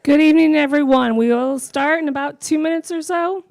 Good evening, everyone. We will start in about 2 minutes or so.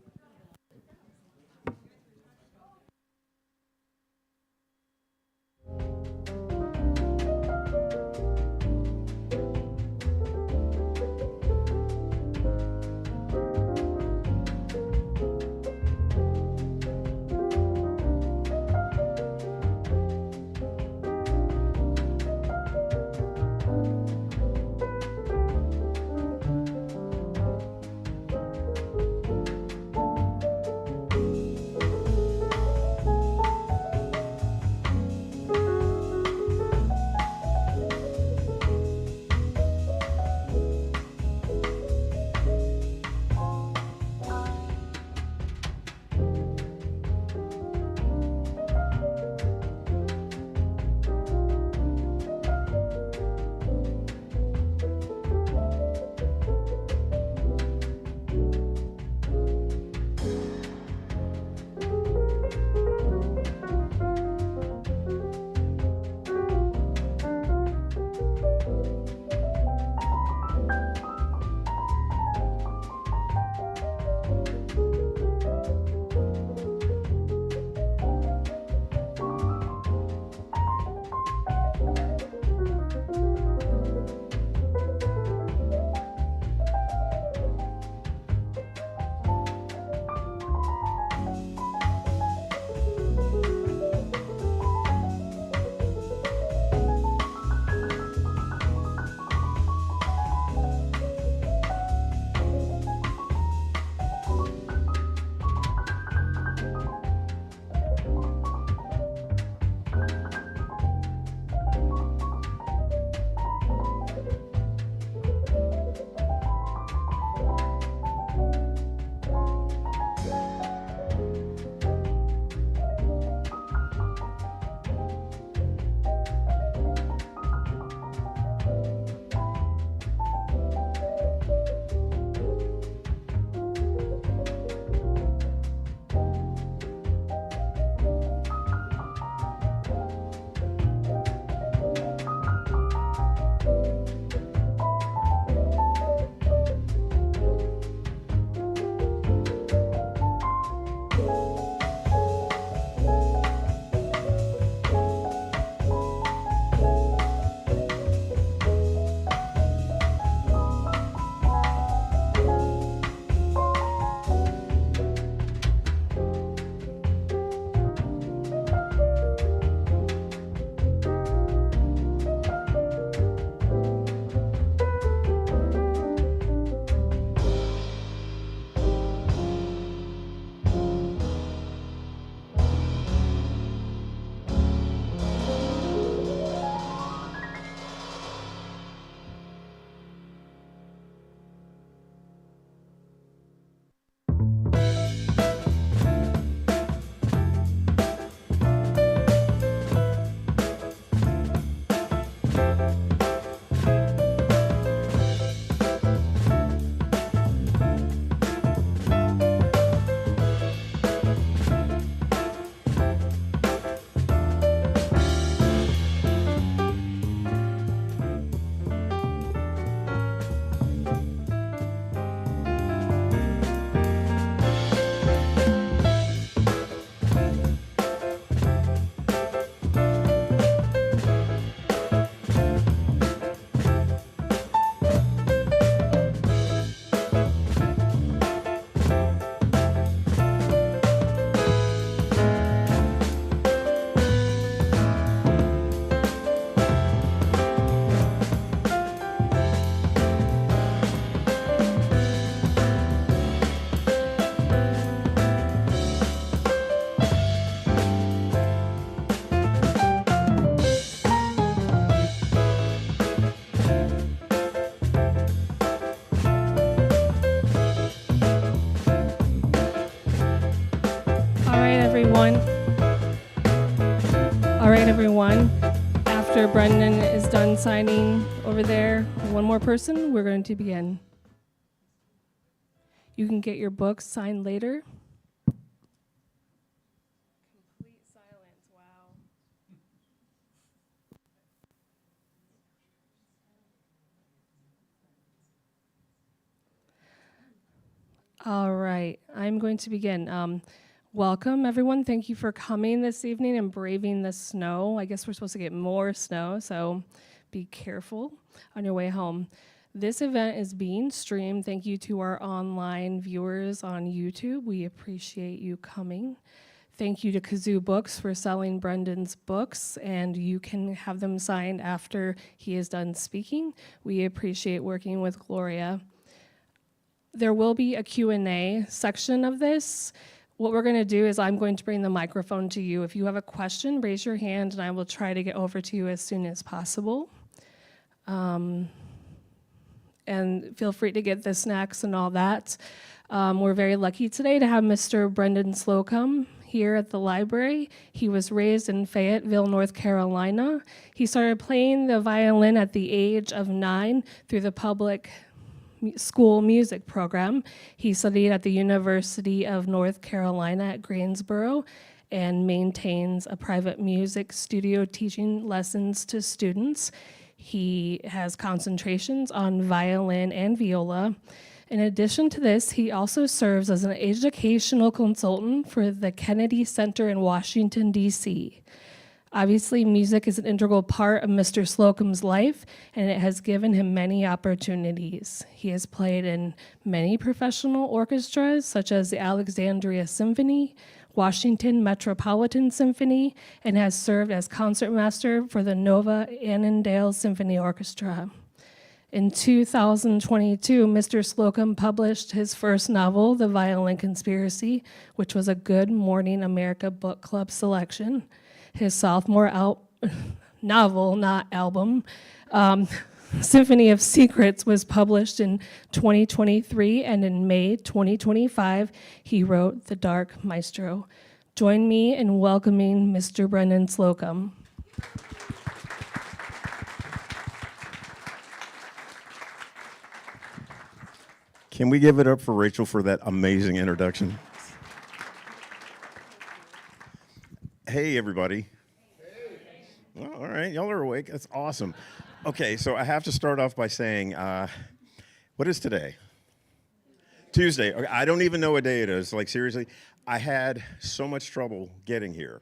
everyone. All right, everyone. After Brendan is done signing over there, one more person, we're going to begin. You can get your books signed later. Complete silence, wow. All right, I'm going to begin. Welcome, everyone. Thank you for coming this evening and braving the snow. I guess we're supposed to get more snow, so be careful on your way home. This event is being streamed. Thank you to our online viewers on YouTube. We appreciate you coming. Thank you to Kazoo Books for selling Brendan's books, and you can have them signed after he is done speaking. We appreciate working with Gloria. There will be a Q&A section of this. What we're going to do is I'm going to bring the microphone to you. If you have a question, raise your hand, and I will try to get over to you as soon as possible. And feel free to get the snacks and all that. We're very lucky today to have Mr. Brendan Slocumb here at the library. He was raised in Fayetteville, North Carolina. He started playing the violin at the age of 9 through the public school music program. He studied at the University of North Carolina at Greensboro and maintains a private music studio teaching lessons to students. He has concentrations on violin and viola. In addition to this, he also serves as an educational consultant for the Kennedy Center in Washington, D.C. Obviously, music is an integral part of Mr. Slocumb's life, and it has given him many opportunities. He has played in many professional orchestras, such as the Alexandria Symphony, Washington Metropolitan Symphony, and has served as concertmaster for the Nova Annandale Symphony Orchestra. In 2022, Mr. Slocumb published his first novel, The Violin Conspiracy, which was a Good Morning America Book Club selection. His sophomore novel, not album, Symphony of Secrets, was published in 2023, and in May 2025, he wrote The Dark Maestro. Join me in welcoming Mr. Brendan Slocumb. Can we give it up for Rachel for that amazing introduction? Hey, everybody. Hey. Well, all right, y'all are awake. That's awesome. Okay, so I have to start off by saying, what is today? Tuesday. Okay, I don't even know what day it is. Like, seriously, I had so much trouble getting here.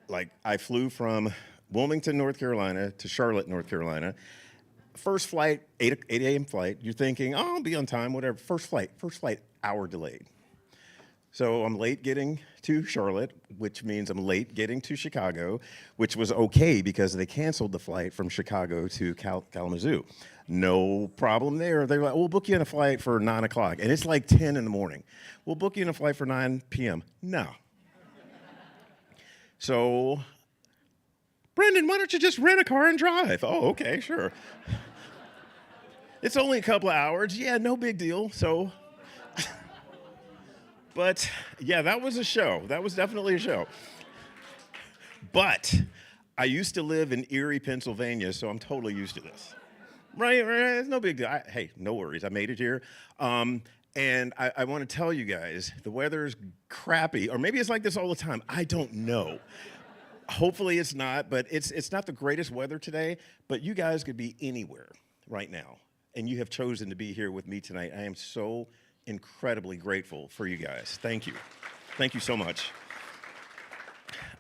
Like, I flew from Wilmington, North Carolina to Charlotte, North Carolina. First flight, 8 a.m. flight. You're thinking, oh, I'll be on time, whatever. First flight, hour delayed. So I'm late getting to Charlotte, which means I'm late getting to Chicago, which was okay because they canceled the flight from Chicago to Kalamazoo. No problem there. They were like, we'll book you in a flight for 9 o'clock. And it's like 10 in the morning. We'll book you in a flight for 9 p.m. No. So, Brendan, why don't you just rent a car and drive? Oh, okay, sure. It's only a couple of hours. Yeah, no big deal. So, but yeah, that was a show. That was definitely a show. But I used to live in Erie, Pennsylvania, so I'm totally used to this. Right? It's no big deal. Hey, no worries. I made it here. And I want to tell you guys, the weather's crappy, or maybe it's like this all the time. I don't know. Hopefully it's not, but it's not the greatest weather today, but you guys could be anywhere right now. And you have chosen to be here with me tonight. I am so incredibly grateful for you guys. Thank you. Thank you so much.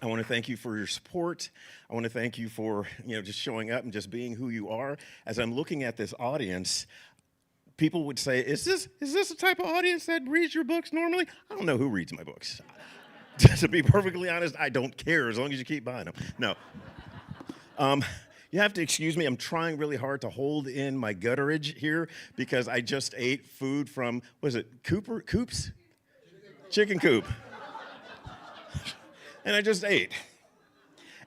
I want to thank you for your support. I want to thank you for, just showing up and just being who you are. As I'm looking at this audience, people would say, is this the type of audience that reads your books normally? I don't know who reads my books. To be perfectly honest, I don't care as long as you keep buying them. No. You have to excuse me. I'm trying really hard to hold in my gutterage here because I just ate food from, was it Coop's? Chicken Coop. And I just ate.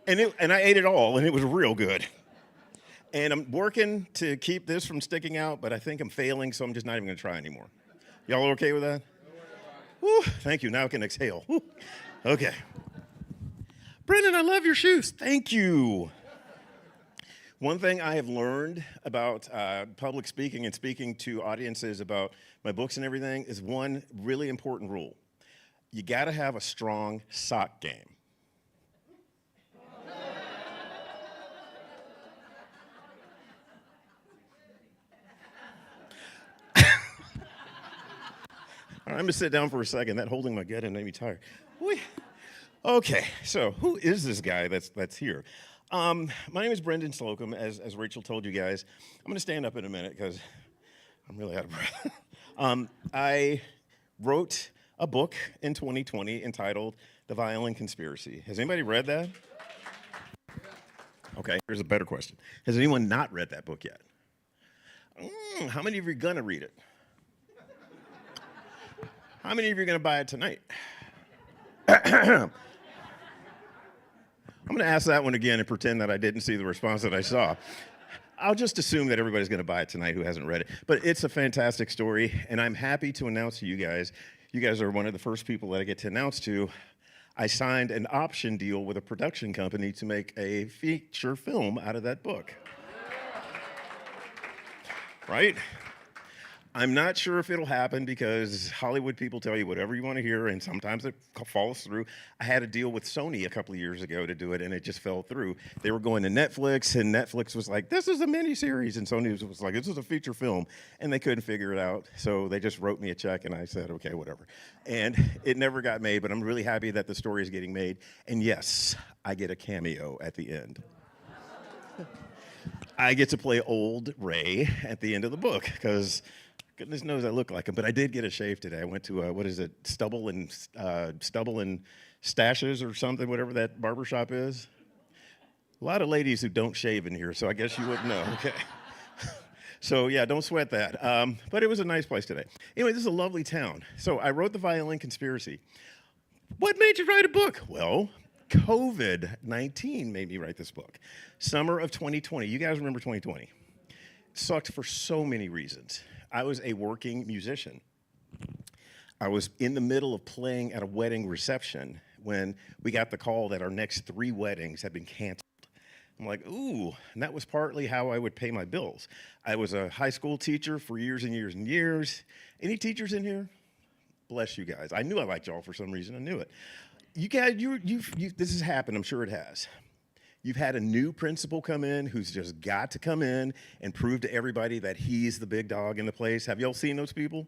And I ate it all, and it was real good. And I'm working to keep this from sticking out, but I think I'm failing, so I'm just not even going to try anymore. Y'all okay with that? Whew, thank you. Now I can exhale. Whew. Okay. Brendan, I love your shoes. Thank you. One thing I have learned about public speaking and speaking to audiences about my books and everything is one really important rule. You got to have a strong sock game. I'm going to sit down for a second. That holding my gut in made me tired. Okay, so who is this guy that's here? My name is Brendan Slocumb, as Rachel told you guys. I'm going to stand up in a minute because I'm really out of breath. I wrote a book in 2020 entitled The Violin Conspiracy. Has anybody read that? Okay, here's a better question. Has anyone not read that book yet? How many of you are going to read it? How many of you are going to buy it tonight? I'm going to ask that one again and pretend that I didn't see the response that I saw. I'll just assume that everybody's going to buy it tonight who hasn't read it. But it's a fantastic story, and I'm happy to announce to you guys are one of the first people that I get to announce to, I signed an option deal with a production company to make a feature film out of that book. Right? I'm not sure if it'll happen because Hollywood people tell you whatever you want to hear, and sometimes it falls through. I had a deal with Sony a couple of years ago to do it, and it just fell through. They were going to Netflix, and Netflix was like, this is a miniseries, and Sony was like, this is a feature film, and they couldn't figure it out, so they just wrote me a check, and I said, okay, whatever. And it never got made, but I'm really happy that the story is getting made, and yes, I get a cameo at the end. I get to play old Ray at the end of the book, because goodness knows I look like him, but I did get a shave today. I went to, Stubble and Stashes or something, whatever that barbershop is. A lot of ladies who don't shave in here, so I guess you wouldn't know. Okay. So yeah, don't sweat that. But it was a nice place today. Anyway, this is a lovely town. So I wrote The Violin Conspiracy. What made you write a book? Well, COVID-19 made me write this book. Summer of 2020. You guys remember 2020? Sucked for so many reasons. I was a working musician. I was in the middle of playing at a wedding reception when we got the call that our next 3 weddings had been canceled. I'm like, ooh, and that was partly how I would pay my bills. I was a high school teacher for years and years and years. Any teachers in here? Bless you guys. I knew I liked y'all for some reason. I knew it. You guys, this has happened. I'm sure it has. You've had a new principal come in who's just got to come in and prove to everybody that he's the big dog in the place. Have y'all seen those people?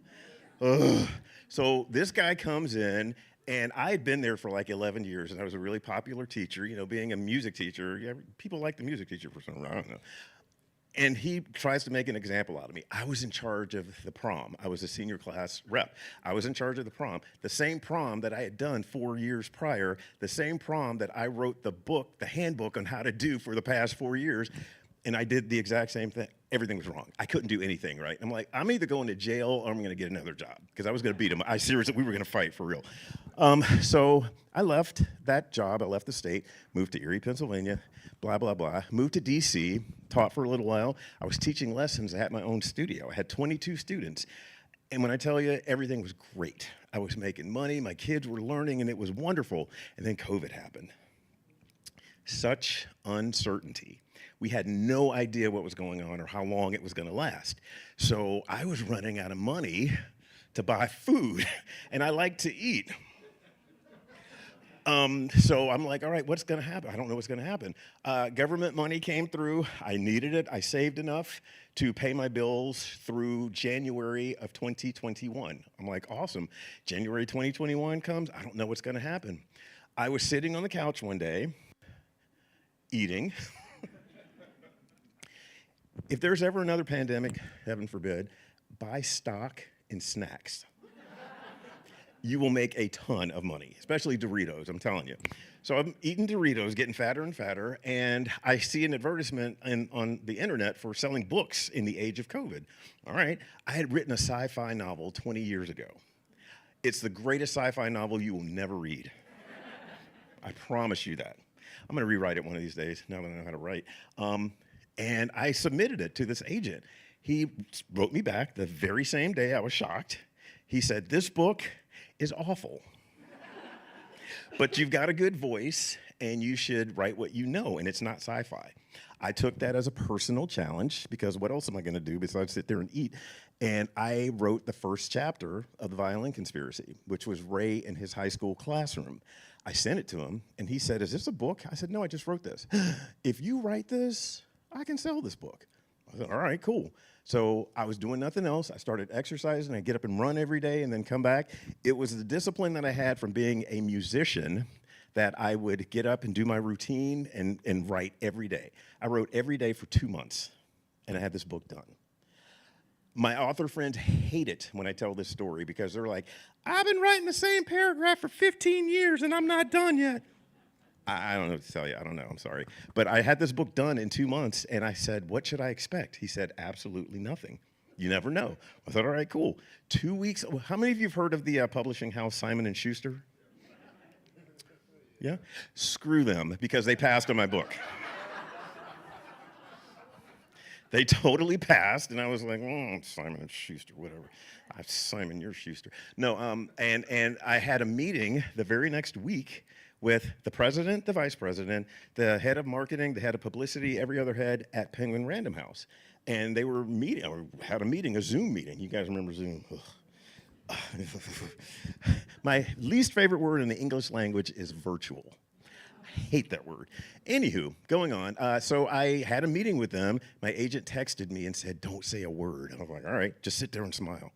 Ugh. So this guy comes in, and I had been there for like 11 years, and I was a really popular teacher. You know, being a music teacher, people like the music teacher for some reason. I don't know. And he tries to make an example out of me. I was in charge of the prom. I was a senior class rep. I was in charge of the prom. The same prom that I had done 4 years prior, the same prom that I wrote the book, the handbook on how to do for the past 4 years, and I did the exact same thing. Everything was wrong. I couldn't do anything right. I'm like, I'm either going to jail or I'm going to get another job, because I was going to beat him. Seriously, we were going to fight for real. So I left that job. I left the state, moved to Erie, Pennsylvania, blah, blah, blah. Moved to D.C., taught for a little while. I was teaching lessons. I had my own studio. I had 22 students. And when I tell you, everything was great. I was making money. My kids were learning, and it was wonderful. And then COVID happened. Such uncertainty. We had no idea what was going on or how long it was going to last. So I was running out of money to buy food, and I like to eat. So I'm like, all right, what's going to happen? I don't know what's going to happen. Government money came through. I needed it. I saved enough to pay my bills through January of 2021. I'm like, awesome. January 2021 comes. I don't know what's going to happen. I was sitting on the couch one day, eating. If there's ever another pandemic, heaven forbid, buy stock in snacks. You will make a ton of money, especially Doritos, I'm telling you. So I'm eating Doritos, getting fatter and fatter, and I see an advertisement on the internet for selling books in the age of COVID. All right, I had written a sci-fi novel 20 years ago. It's the greatest sci-fi novel you will never read. I promise you that. I'm gonna rewrite it one of these days, now that I know how to write. And I submitted it to this agent. He wrote me back the very same day. I was shocked. He said, this book is awful, but you've got a good voice and you should write what you know, and it's not sci-fi. I took that as a personal challenge, because what else am I gonna do besides sit there and eat? And I wrote the first chapter of The Violin Conspiracy, which was Ray in his high school classroom. I sent it to him, and he said, is this a book? I said, no, I just wrote this. If you write this, I can sell this book. I said, all right, cool. So I was doing nothing else. I started exercising. I get up and run every day and then come back. It was the discipline that I had from being a musician that I would get up and do my routine and write every day. I wrote every day for 2 months, and I had this book done. My author friends hate it when I tell this story, because they're like, I've been writing the same paragraph for 15 years and I'm not done yet. I don't know what to tell you. I don't know. I'm sorry. But I had this book done in 2 months, and I said, what should I expect? He said, absolutely nothing. You never know. I thought, all right, cool. 2 weeks. How many of you have heard of the publishing house Simon & Schuster? Yeah? Screw them, because they passed on my book. They totally passed, and I was like, Simon & Schuster, whatever. Simon, you're Schuster. No, and I had a meeting the very next week with the president, the vice president, the head of marketing, the head of publicity, every other head at Penguin Random House. And they were meeting, or had a meeting, a Zoom meeting. You guys remember Zoom? My least favorite word in the English language is virtual. I hate that word. Anywho, going on. So I had a meeting with them. My agent texted me and said, don't say a word. And I was like, all right, just sit there and smile.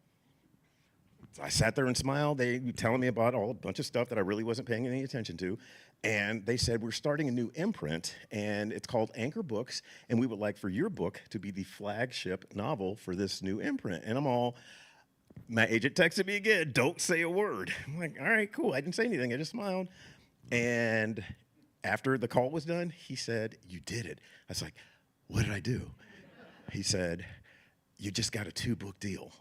So I sat there and smiled. They were telling me about a bunch of stuff that I really wasn't paying any attention to. And they said, we're starting a new imprint, and it's called Anchor Books, and we would like for your book to be the flagship novel for this new imprint. And my agent texted me again, don't say a word. I'm like, all right, cool. I didn't say anything. I just smiled. And after the call was done, he said, you did it. I was like, what did I do? He said, you just got a 2-book deal.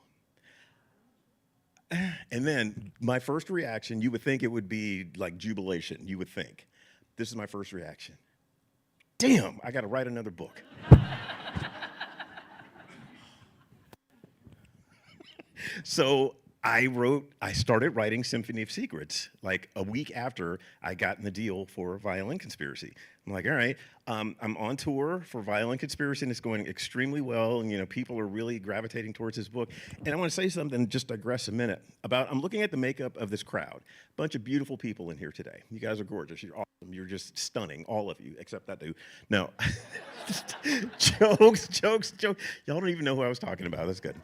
And then my first reaction, you would think it would be like jubilation. You would think. This is my first reaction. Damn, I got to write another book. So I started writing Symphony of Secrets like a week after I gotten the deal for Violin Conspiracy. I'm like, all right, I'm on tour for Violin Conspiracy, and it's going extremely well, and people are really gravitating towards this book. And I want to say something, just digress a minute, I'm looking at the makeup of this crowd. A bunch of beautiful people in here today. You guys are gorgeous. You're awesome. You're just stunning, all of you, except that dude. No. Jokes. Y'all don't even know who I was talking about. That's good.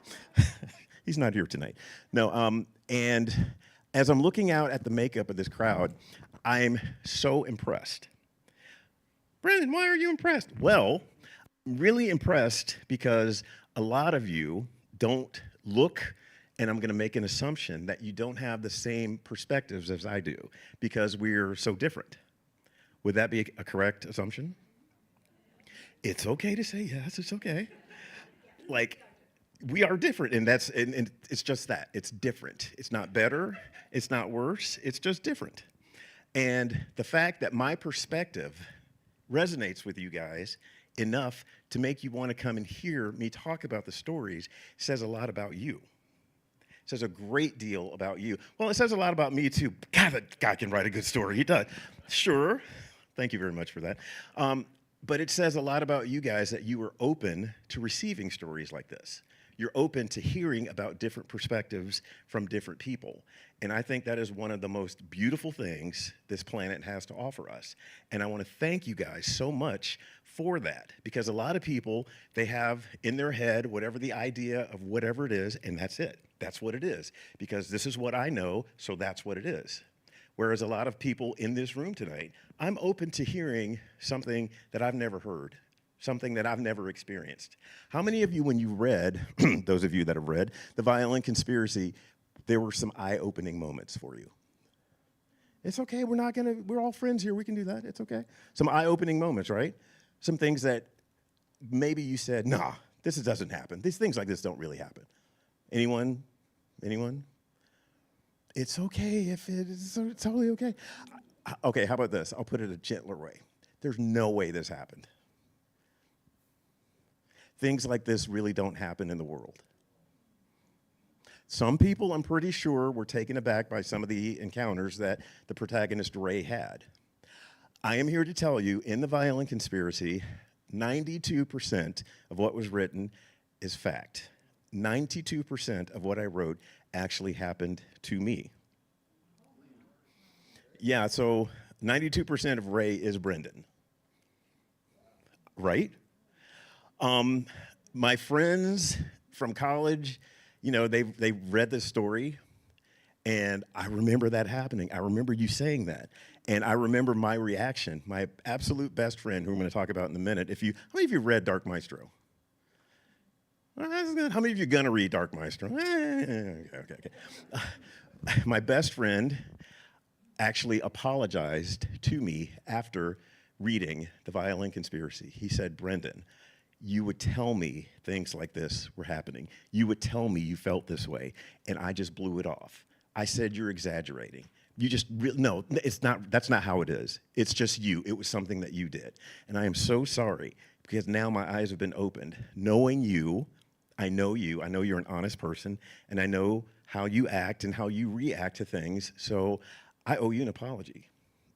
He's not here tonight. No, and as I'm looking out at the makeup of this crowd, I'm so impressed. Brandon, why are you impressed? Well, I'm really impressed because a lot of you don't look, and I'm going to make an assumption that you don't have the same perspectives as I do because we're so different. Would that be a correct assumption? It's okay to say yes, it's okay. Like, we are different, and it's just that. It's different. It's not better. It's not worse. It's just different. And the fact that my perspective resonates with you guys enough to make you want to come and hear me talk about the stories says a lot about you. It says a great deal about you. Well, it says a lot about me, too. God, that guy can write a good story. He does. Sure. Thank you very much for that. But it says a lot about you guys that you are open to receiving stories like this. You're open to hearing about different perspectives from different people. And I think that is one of the most beautiful things this planet has to offer us. And I want to thank you guys so much for that, because a lot of people, they have in their head whatever the idea of whatever it is, and that's it. That's what it is, because this is what I know, so that's what it is. Whereas a lot of people in this room tonight, I'm open to hearing something that I've never heard, something that I've never experienced. How many of you, when you read, those of you that have read, The Violin Conspiracy, there were some eye-opening moments for you? It's okay, we're all friends here, we can do that, it's okay. Some eye-opening moments, right? Some things that maybe you said, nah, this doesn't happen. These things like this don't really happen. Anyone? Anyone? It's okay if it's totally okay. Okay, how about this? I'll put it a gentler way. There's no way this happened. Things like this really don't happen in the world. Some people, I'm pretty sure, were taken aback by some of the encounters that the protagonist Ray had. I am here to tell you, in The Violin Conspiracy, 92% of what was written is fact. 92% of what I wrote actually happened to me. Yeah, so 92% of Ray is Brendan, right? My friends from college, they read this story, and I remember that happening. I remember you saying that, and I remember my reaction. My absolute best friend, who I'm going to talk about in a minute. How many of you read Dark Maestro? How many of you are going to read Dark Maestro? Okay. My best friend actually apologized to me after reading The Violin Conspiracy. He said, Brendan, you would tell me things like this were happening. You would tell me you felt this way, and I just blew it off. I said, you're exaggerating. No, it's not. That's not how it is. It's just you. It was something that you did. And I am so sorry, because now my eyes have been opened. Knowing you, I know you're an honest person, and I know how you act and how you react to things, so I owe you an apology.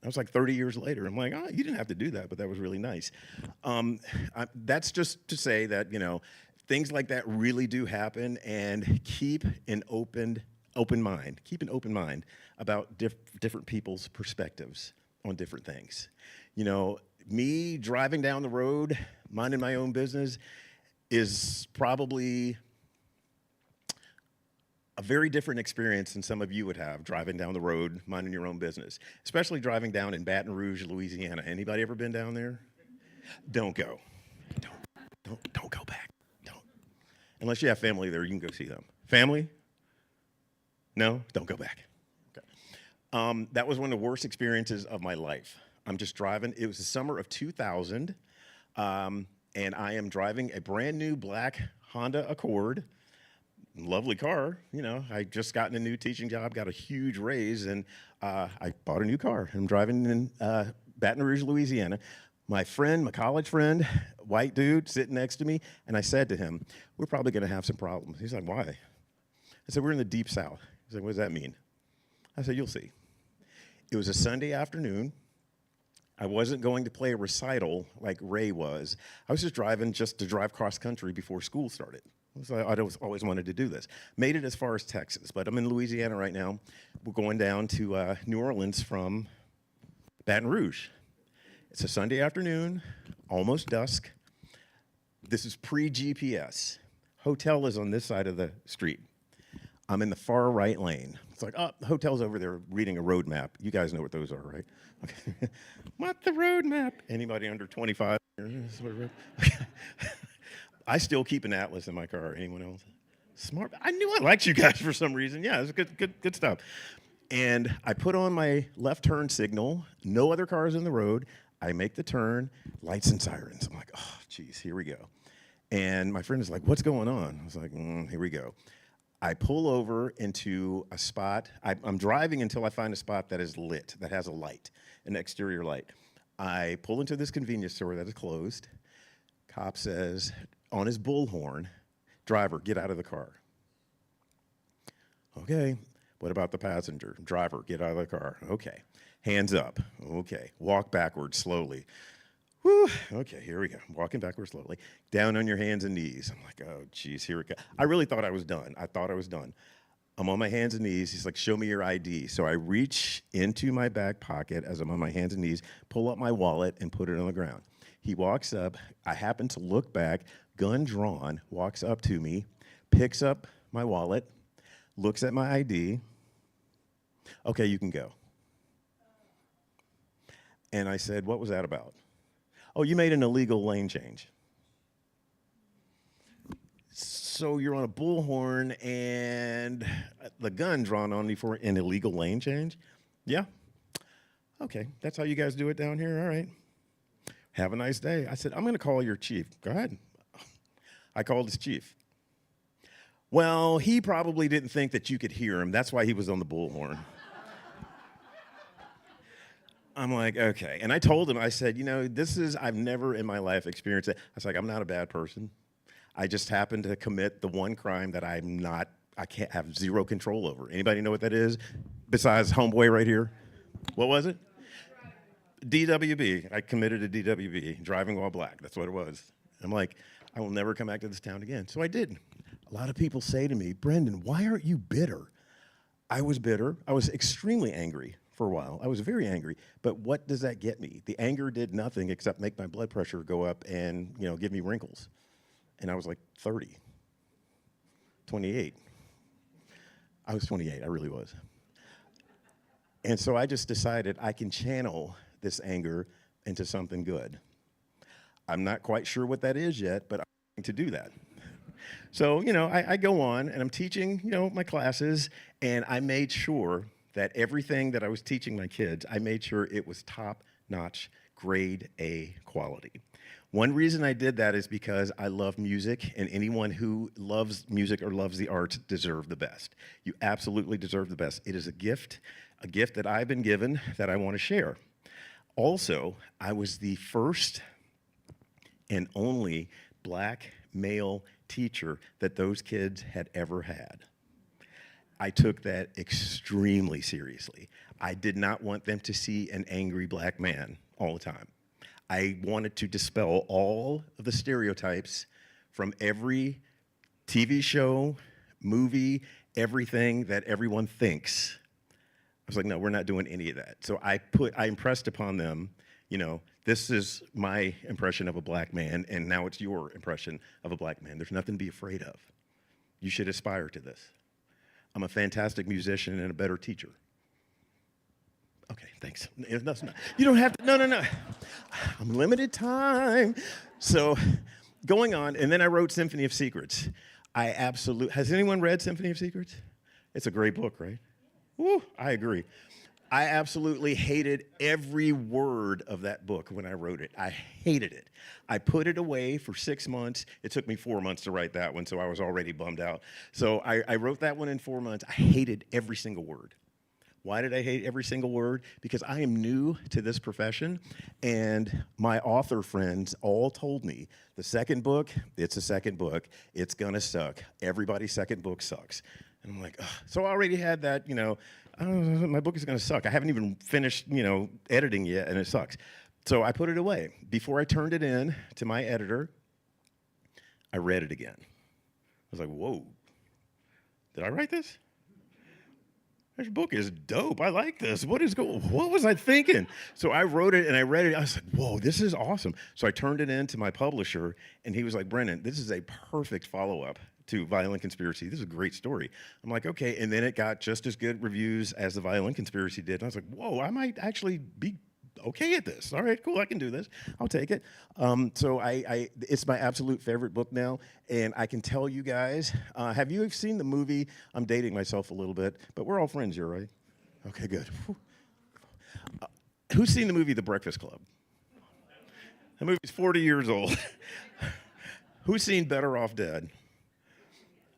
I was like 30 years later. I'm like, oh, you didn't have to do that, but that was really nice. That's just to say that, things like that really do happen, and keep an open mind. Keep an open mind about different people's perspectives on different things. Me driving down the road, minding my own business, is probably a very different experience than some of you would have driving down the road, minding your own business, especially driving down in Baton Rouge, Louisiana. Anybody ever been down there? Don't go. Don't go back. Don't. Unless you have family there, you can go see them. Family? No? Don't go back. Okay. That was one of the worst experiences of my life. I'm just driving. It was the summer of 2000, and I am driving a brand new black Honda Accord. Lovely car, you know. I just gotten a new teaching job, got a huge raise, and I bought a new car. I'm driving in Baton Rouge, Louisiana. My friend, my college friend, white dude, sitting next to me, and I said to him, "We're probably going to have some problems." He's like, "Why?" I said, "We're in the deep south." He's like, "What does that mean?" I said, "You'll see." It was a Sunday afternoon. I wasn't going to play a recital like Ray was. I was just driving just to drive cross country before school started. So I always wanted to do this. Made it as far as Texas, but I'm in Louisiana right now. We're going down to New Orleans from Baton Rouge. It's a Sunday afternoon, almost dusk. This is pre-GPS. Hotel is on this side of the street. I'm in the far right lane. It's like, oh, the hotel's over there reading a road map. You guys know what those are, right? Okay. What the road map? Anybody under 25? I still keep an atlas in my car. Anyone else? Smart. I knew I liked you guys for some reason. Yeah, it's good stuff. And I put on my left turn signal. No other cars in the road. I make the turn. Lights and sirens. I'm like, oh, geez, here we go. And my friend is like, "What's going on?" I was like, here we go. I pull over into a spot. I'm driving until I find a spot that is lit, that has a light, an exterior light. I pull into this convenience store that is closed. Cop says, on his bullhorn, "Driver, get out of the car." Okay, what about the passenger? "Driver, get out of the car." Okay, hands up. Okay, walk backwards slowly. Whew. Okay, here we go. Walking backwards slowly. Down on your hands and knees. I'm like, oh, geez, here we go. I really thought I was done. I'm on my hands and knees. He's like, "Show me your ID." So I reach into my back pocket as I'm on my hands and knees, pull up my wallet, and put it on the ground. He walks up. I happen to look back, gun drawn, walks up to me, picks up my wallet, looks at my ID. "Okay, you can go." And I said, "What was that about?" "Oh, you made an illegal lane change." "So you're on a bullhorn and the gun drawn on you for an illegal lane change?" "Yeah." "Okay, that's how you guys do it down here? All right. Have a nice day." I said, "I'm going to call your chief." "Go ahead." I called his chief. "Well, he probably didn't think that you could hear him. That's why he was on the bullhorn." I'm like, okay. And I told him, I said, I've never in my life experienced it. I was like, I'm not a bad person. I just happened to commit the one crime that I can't have zero control over. Anybody know what that is? Besides homeboy right here? What was it? DWB. I committed a DWB, driving while black. That's what it was. I'm like, I will never come back to this town again. So I did. A lot of people say to me, "Brendan, why aren't you bitter?" I was bitter. I was extremely angry for a while. I was very angry. But what does that get me? The anger did nothing except make my blood pressure go up and, give me wrinkles. And I was like 30, 28. I was 28, I really was. And so I just decided I can channel this anger into something good. I'm not quite sure what that is yet, but I'm going to do that. So, I go on and I'm teaching, my classes, and I made sure that everything that I was teaching my kids, I made sure it was top-notch, grade A quality. One reason I did that is because I love music, and anyone who loves music or loves the arts deserve the best. You absolutely deserve the best. It is a gift that I've been given that I want to share. Also, I was the first and only black male teacher that those kids had ever had. I took that extremely seriously. I did not want them to see an angry black man all the time. I wanted to dispel all of the stereotypes from every TV show, movie, everything that everyone thinks. I was like, no, we're not doing any of that. So I impressed upon them, this is my impression of a black man, and now it's your impression of a black man. There's nothing to be afraid of. You should aspire to this. I'm a fantastic musician and a better teacher. Okay, thanks. You don't have to, no. I'm limited time. So going on, and then I wrote Symphony of Secrets. Has anyone read Symphony of Secrets? It's a great book, right? Woo, I agree. I absolutely hated every word of that book when I wrote it. I hated it. I put it away for 6 months. It took me 4 months to write that one, so I was already bummed out. So I wrote that one in 4 months. I hated every single word. Why did I hate every single word? Because I am new to this profession, and my author friends all told me the second book, it's a second book, it's gonna suck. Everybody's second book sucks. And I'm like, ugh. So I already had that, my book is gonna suck. I haven't even finished, editing yet, and it sucks. So I put it away. Before I turned it in to my editor, I read it again. I was like, whoa, did I write this? This book is dope. I like this. What was I thinking? So I wrote it and I read it. I was like, whoa, this is awesome. So I turned it in to my publisher, and he was like, Brendan, this is a perfect follow-up to Violent Conspiracy. This is a great story. I'm like, okay. And then it got just as good reviews as the Violent Conspiracy did. And I was like, whoa, I might actually be okay at this. All right, cool, I can do this. I'll take it. So it's my absolute favorite book now, and I can tell you guys, have you seen the movie? I'm dating myself a little bit, but we're all friends here, right? Okay, good. Who's seen the movie The Breakfast Club? The movie's 40 years old. Who's seen Better Off Dead?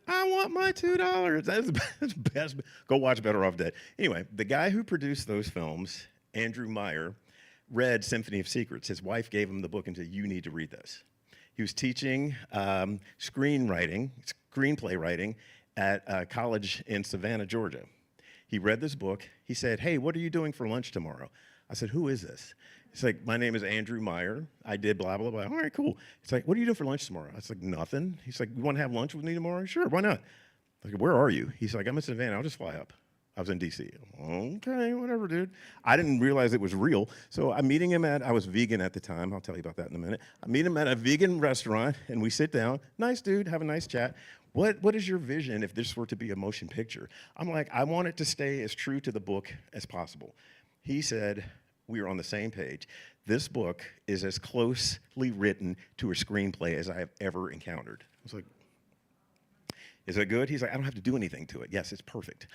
I want my $2. That's the best. Go watch Better Off Dead. Anyway, the guy who produced those films, Andrew Meyer, read Symphony of Secrets. His wife gave him the book and said, you need to read this. He was teaching screenplay writing at a college in Savannah, Georgia. He read this book. He said, hey, what are you doing for lunch tomorrow? I said, who is this? He's like, my name is Andrew Meyer. I did blah, blah, blah. All right, cool. It's like, what are you doing for lunch tomorrow? I was like, nothing. He's like, you want to have lunch with me tomorrow? Sure, why not? I was like, where are you? He's like, I'm in Savannah. I'll just fly up. I was in D.C. Okay, whatever, dude. I didn't realize it was real. So I'm meeting him I was vegan at the time. I'll tell you about that in a minute. I meet him at a vegan restaurant, and we sit down. Nice dude, have a nice chat. What is your vision if this were to be a motion picture? I'm like, I want it to stay as true to the book as possible. He said, we are on the same page. This book is as closely written to a screenplay as I have ever encountered. I was like, is it good? He's like, I don't have to do anything to it. Yes, it's perfect.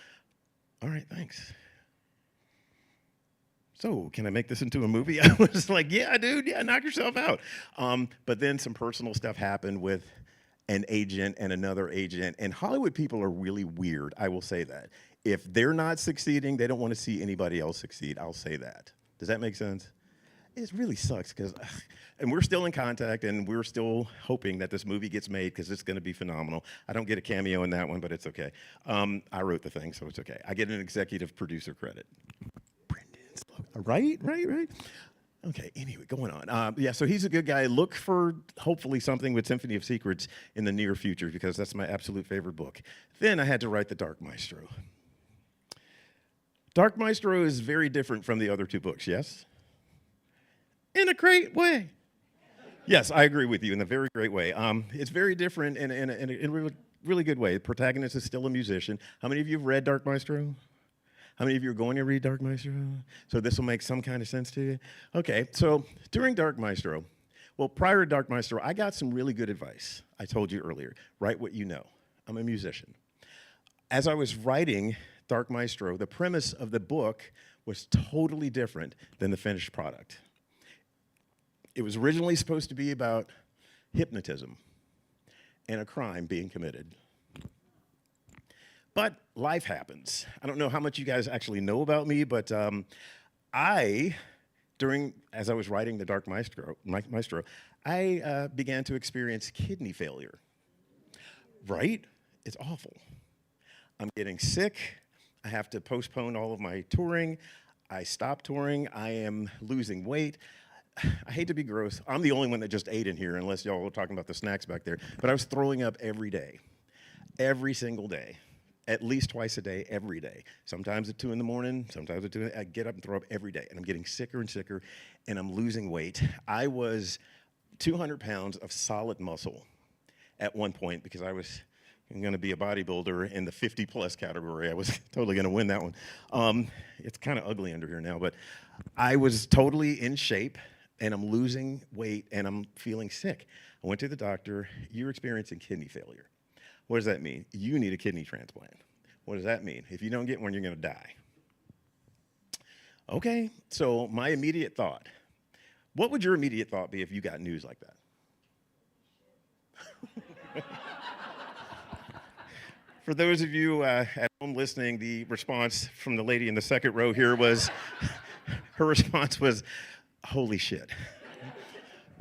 All right, thanks. So, can I make this into a movie? I was like, yeah, dude, yeah, knock yourself out. But then some personal stuff happened with an agent and another agent, and Hollywood people are really weird, I will say that. If they're not succeeding, they don't want to see anybody else succeed, I'll say that. Does that make sense? It really sucks because, and we're still in contact, and we're still hoping that this movie gets made because it's going to be phenomenal. I don't get a cameo in that one, but it's okay. I wrote the thing, so it's okay. I get an executive producer credit. Right. Okay, anyway, going on. Yeah, so he's a good guy. Look for, hopefully, something with Symphony of Secrets in the near future because that's my absolute favorite book. Then I had to write The Dark Maestro. Dark Maestro is very different from the other two books, yes? In a great way. Yes, I agree with you in a very great way. It's very different in a really good way. The protagonist is still a musician. How many of you have read Dark Maestro? How many of you are going to read Dark Maestro? So this will make some kind of sense to you? Okay, so during Dark Maestro, well, prior to Dark Maestro, I got some really good advice. I told you earlier, write what you know. I'm a musician. As I was writing Dark Maestro, the premise of the book was totally different than the finished product. It was originally supposed to be about hypnotism and a crime being committed. But life happens. I don't know how much you guys actually know about me, but as I was writing The Dark Maestro, I began to experience kidney failure. Right? It's awful. I'm getting sick. I have to postpone all of my touring. I stopped touring. I am losing weight. I hate to be gross. I'm the only one that just ate in here, unless y'all were talking about the snacks back there. But I was throwing up every day, every single day, at least twice a day, every day. Sometimes at 2 in the morning, sometimes at 2. I get up and throw up every day, and I'm getting sicker and sicker, and I'm losing weight. I was 200 pounds of solid muscle at one point because I was going to be a bodybuilder in the 50-plus category. I was totally going to win that one. It's kind of ugly under here now, but I was totally in shape. And I'm losing weight, and I'm feeling sick. I went to the doctor. You're experiencing kidney failure. What does that mean? You need a kidney transplant. What does that mean? If you don't get one, you're going to die. Okay, so my immediate thought. What would your immediate thought be if you got news like that? For those of you at home listening, the response from the lady in the second row here was, her response was, holy shit.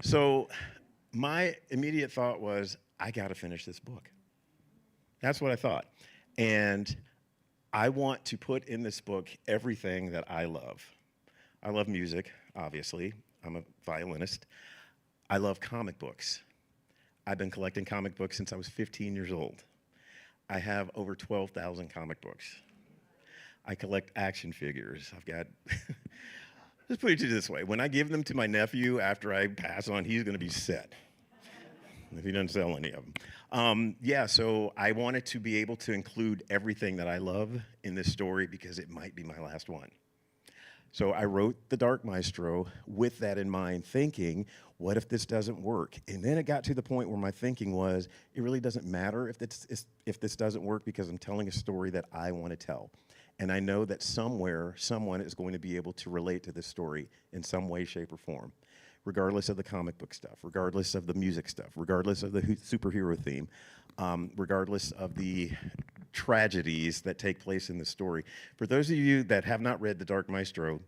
So my immediate thought was, I got to finish this book. That's what I thought. And I want to put in this book everything that I love. I love music, obviously. I'm a violinist. I love comic books. I've been collecting comic books since I was 15 years old. I have over 12,000 comic books. I collect action figures. I've got, let's put it this way. When I give them to my nephew after I pass on, he's going to be set if he doesn't sell any of them. Yeah, so I wanted to be able to include everything that I love in this story because it might be my last one. So I wrote The Dark Maestro with that in mind, thinking, what if this doesn't work? And then it got to the point where my thinking was, it really doesn't matter if this doesn't work because I'm telling a story that I want to tell. And I know that somewhere, someone is going to be able to relate to this story in some way, shape, or form, regardless of the comic book stuff, regardless of the music stuff, regardless of the superhero theme, regardless of the tragedies that take place in the story. For those of you that have not read The Dark Maestro,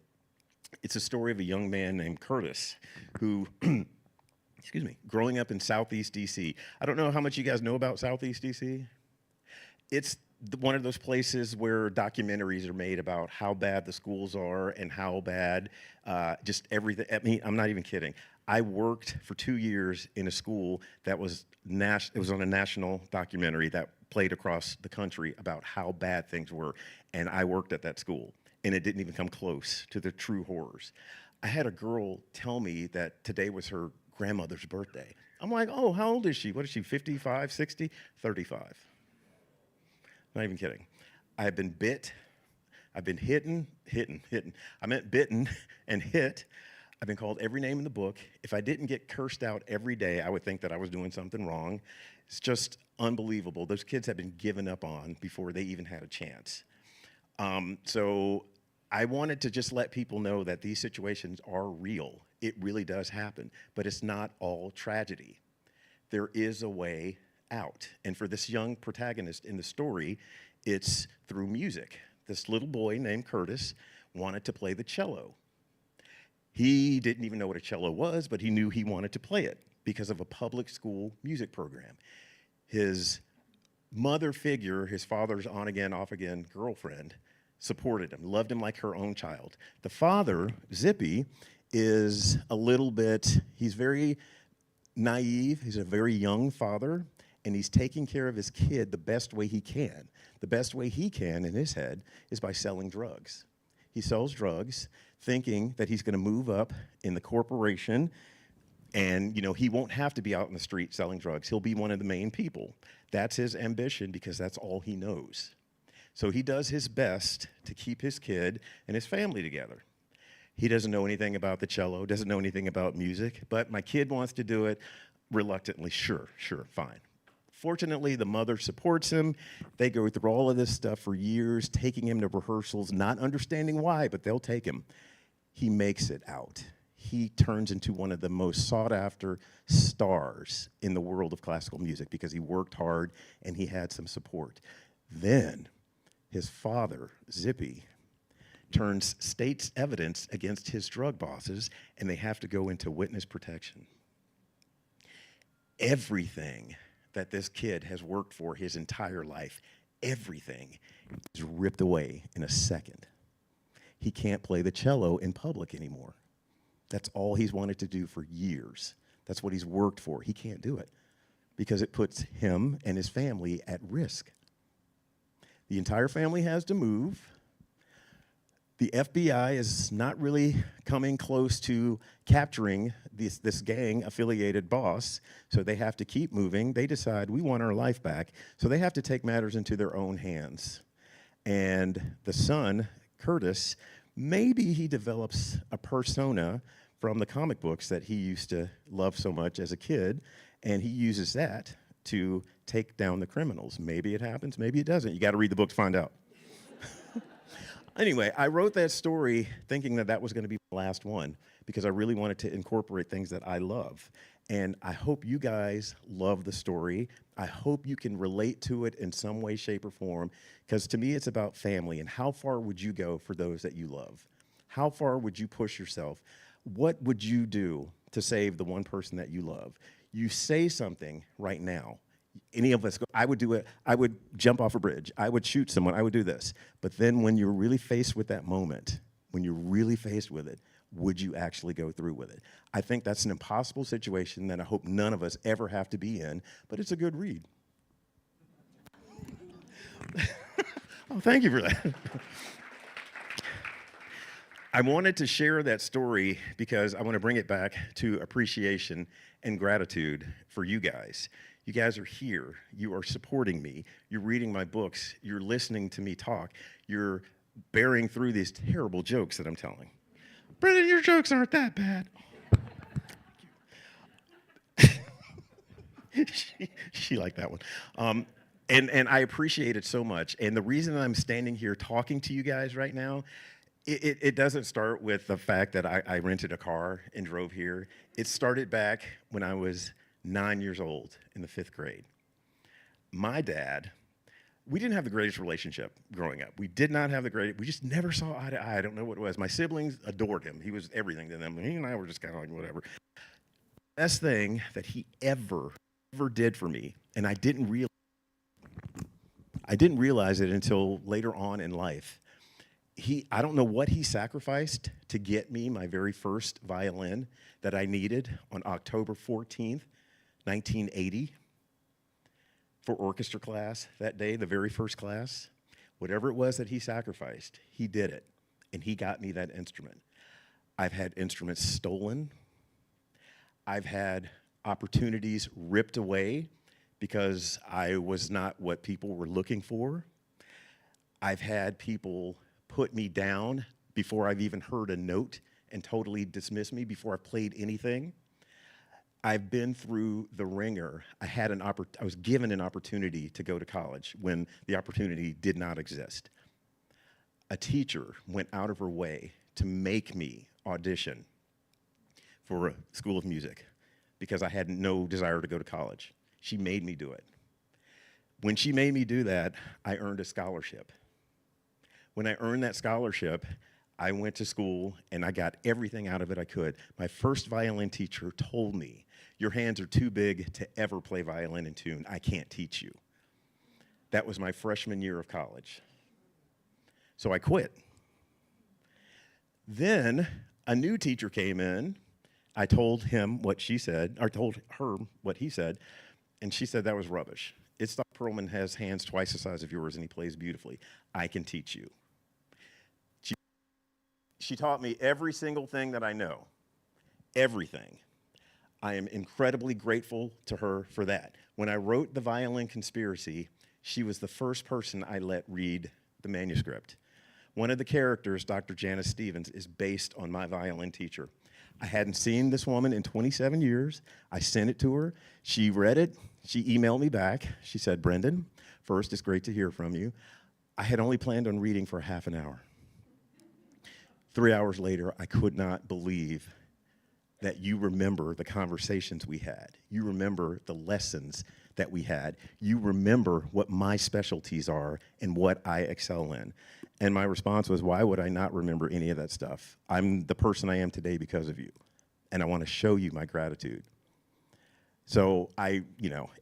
it's a story of a young man named Curtis who, excuse me, growing up in Southeast D.C. I don't know how much you guys know about Southeast D.C. It's one of those places where documentaries are made about how bad the schools are and how bad just everything. I mean, I'm not even kidding. I worked for 2 years in a school that was it was on a national documentary that played across the country about how bad things were, and I worked at that school, and it didn't even come close to the true horrors. I had a girl tell me that today was her grandmother's birthday. I'm like, oh, how old is she? What is she, 55, 60? 35. Not even kidding. I've been bit. I've been hitten. I meant bitten and hit. I've been called every name in the book. If I didn't get cursed out every day, I would think that I was doing something wrong. It's just unbelievable. Those kids have been given up on before they even had a chance. So I wanted to just let people know that these situations are real. It really does happen, but it's not all tragedy. There is a way out. And for this young protagonist in the story, it's through music. This little boy named Curtis wanted to play the cello. He didn't even know what a cello was, but he knew he wanted to play it because of a public school music program. His mother figure, his father's on-again, off-again girlfriend, supported him, loved him like her own child. The father, Zippy, is a little bit, he's very naive. He's a very young father, and he's taking care of his kid the best way he can. The best way he can in his head is by selling drugs. He sells drugs, thinking that he's going to move up in the corporation, and he won't have to be out in the street selling drugs. He'll be one of the main people. That's his ambition because that's all he knows. So he does his best to keep his kid and his family together. He doesn't know anything about the cello, doesn't know anything about music, but my kid wants to do it reluctantly. Sure, fine. Fortunately, the mother supports him. They go through all of this stuff for years, taking him to rehearsals, not understanding why, but they'll take him. He makes it out. He turns into one of the most sought-after stars in the world of classical music because he worked hard and he had some support. Then his father, Zippy, turns state's evidence against his drug bosses, and they have to go into witness protection. Everything that this kid has worked for his entire life, everything is ripped away in a second. He can't play the cello in public anymore. That's all he's wanted to do for years. That's what he's worked for. He can't do it because it puts him and his family at risk. The entire family has to move. The FBI is not really coming close to capturing this gang-affiliated boss, so they have to keep moving. They decide, we want our life back, so they have to take matters into their own hands. And the son, Curtis, maybe he develops a persona from the comic books that he used to love so much as a kid, and he uses that to take down the criminals. Maybe it happens, maybe it doesn't. You got to read the book to find out. Anyway, I wrote that story thinking that that was going to be my last one because I really wanted to incorporate things that I love. And I hope you guys love the story. I hope you can relate to it in some way, shape, or form, because to me, it's about family and how far would you go for those that you love? How far would you push yourself? What would you do to save the one person that you love? You say something right now. Any of us, I would do it. I would jump off a bridge. I would shoot someone. I would do this. But then when you're really faced with that moment, when you're really faced with it, would you actually go through with it? I think that's an impossible situation that I hope none of us ever have to be in, but it's a good read. Oh, thank you for that. I wanted to share that story because I want to bring it back to appreciation and gratitude for you guys. You guys are here. You are supporting me. You're reading my books. You're listening to me talk. You're bearing through these terrible jokes that I'm telling. Brendan, your jokes aren't that bad. She liked that one. And I appreciate it so much. And the reason I'm standing here talking to you guys right now, it doesn't start with the fact that I rented a car and drove here. It started back when I was 9 years old in the 5th grade. My dad, we didn't have the greatest relationship growing up. We did not have the greatest, we just never saw eye to eye. I don't know what it was. My siblings adored him. He was everything to them. He and I were just kind of like, whatever. Best thing that he ever did for me, and I didn't realize it until later on in life. I don't know what he sacrificed to get me my very first violin that I needed on October 14th, 1980, for orchestra class that day, the very first class. Whatever it was that he sacrificed, he did it, and he got me that instrument. I've had instruments stolen. I've had opportunities ripped away because I was not what people were looking for. I've had people put me down before I've even heard a note and totally dismiss me before I've played anything. I've been through the ringer. I was given an opportunity to go to college when the opportunity did not exist. A teacher went out of her way to make me audition for a school of music because I had no desire to go to college. She made me do it. When she made me do that, I earned a scholarship. When I earned that scholarship, I went to school and I got everything out of it I could. My first violin teacher told me, "Your hands are too big to ever play violin in tune. I can't teach you." That was my freshman year of college. So I quit. Then a new teacher came in. I told him what she said, or told her what he said, and she said that was rubbish. It's Doc Perlman has hands twice the size of yours and he plays beautifully. I can teach you. She taught me every single thing that I know, everything. I am incredibly grateful to her for that. When I wrote The Violin Conspiracy, she was the first person I let read the manuscript. One of the characters, Dr. Janice Stevens, is based on my violin teacher. I hadn't seen this woman in 27 years. I sent it to her. She read it. She emailed me back. She said, "Brendan, first, it's great to hear from you. I had only planned on reading for half an hour. 3 hours later, I could not believe that you remember the conversations we had. You remember the lessons that we had. You remember what my specialties are and what I excel in." And my response was, why would I not remember any of that stuff? I'm the person I am today because of you, and I want to show you my gratitude. So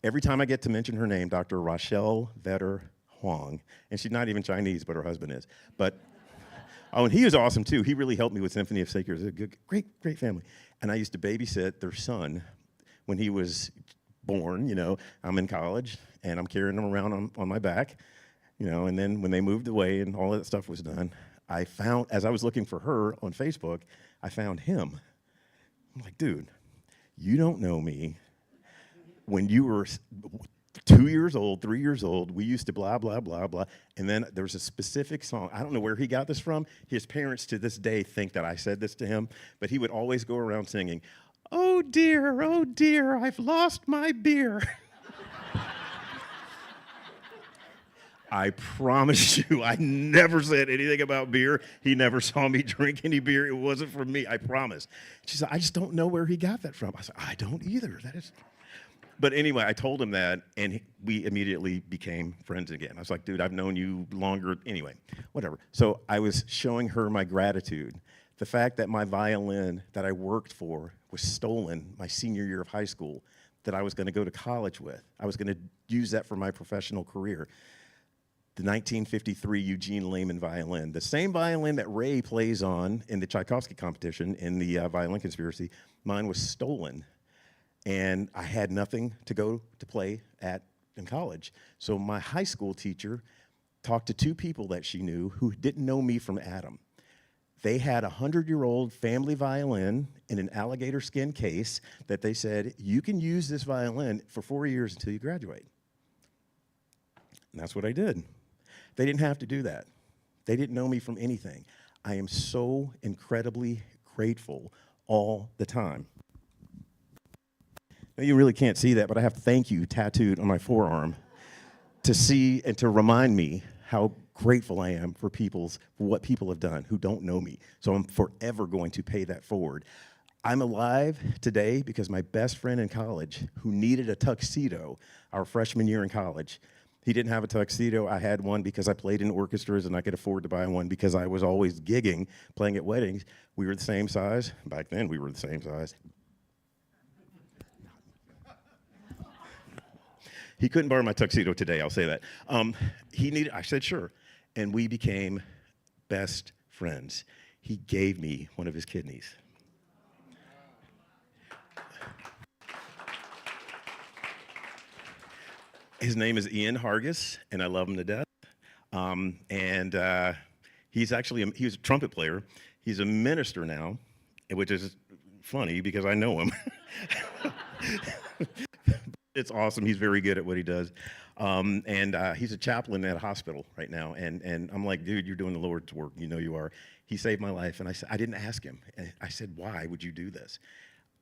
every time I get to mention her name, Dr. Rachel Vetter Huang, and she's not even Chinese, but her husband is. Oh, and he was awesome too. He really helped me with Symphony of Sacred. It was a great family. And I used to babysit their son when he was born. I'm in college and I'm carrying him around on my back. And then when they moved away and all that stuff was done, I found, as I was looking for her on Facebook, I found him. I'm like, dude, you don't know me. When you were 2 years old, 3 years old, we used to blah, blah, blah, blah. And then there was a specific song. I don't know where he got this from. His parents to this day think that I said this to him, but he would always go around singing, oh dear, I've lost my beer." I promise you, I never said anything about beer. He never saw me drink any beer. It wasn't for me, I promise. She said, I just don't know where he got that from. I said, I don't either. That is. But anyway, I told him that, and we immediately became friends again. I was like, dude, I've known you longer. Anyway, whatever. So I was showing her my gratitude. The fact that my violin that I worked for was stolen my senior year of high school, that I was going to go to college with. I was going to use that for my professional career. The 1953 Eugene Lehman violin, the same violin that Ray plays on in the Tchaikovsky competition in the Violin Conspiracy, mine was stolen. And I had nothing to go to play at in college. So my high school teacher talked to two people that she knew who didn't know me from Adam. They had a 100-year-old family violin in an alligator skin case that they said, you can use this violin for 4 years until you graduate. And that's what I did. They didn't have to do that. They didn't know me from anything. I am so incredibly grateful all the time. Now, you really can't see that, but I have "thank you" tattooed on my forearm to see and to remind me how grateful I am for what people have done who don't know me. So I'm forever going to pay that forward. I'm alive today because my best friend in college, who needed a tuxedo our freshman year in college, he didn't have a tuxedo. I had one because I played in orchestras and I could afford to buy one because I was always gigging, playing at weddings. We were the same size. Back then, we were the same size. He couldn't borrow my tuxedo today, I'll say that. I said, sure. And we became best friends. He gave me one of his kidneys. His name is Ian Hargis, and I love him to death. He's actually, he was a trumpet player. He's a minister now, which is funny because I know him. It's awesome. He's very good at what he does. He's a chaplain at a hospital right now. And I'm like, dude, you're doing the Lord's work. You know you are. He saved my life. And I didn't ask him. And I said, why would you do this?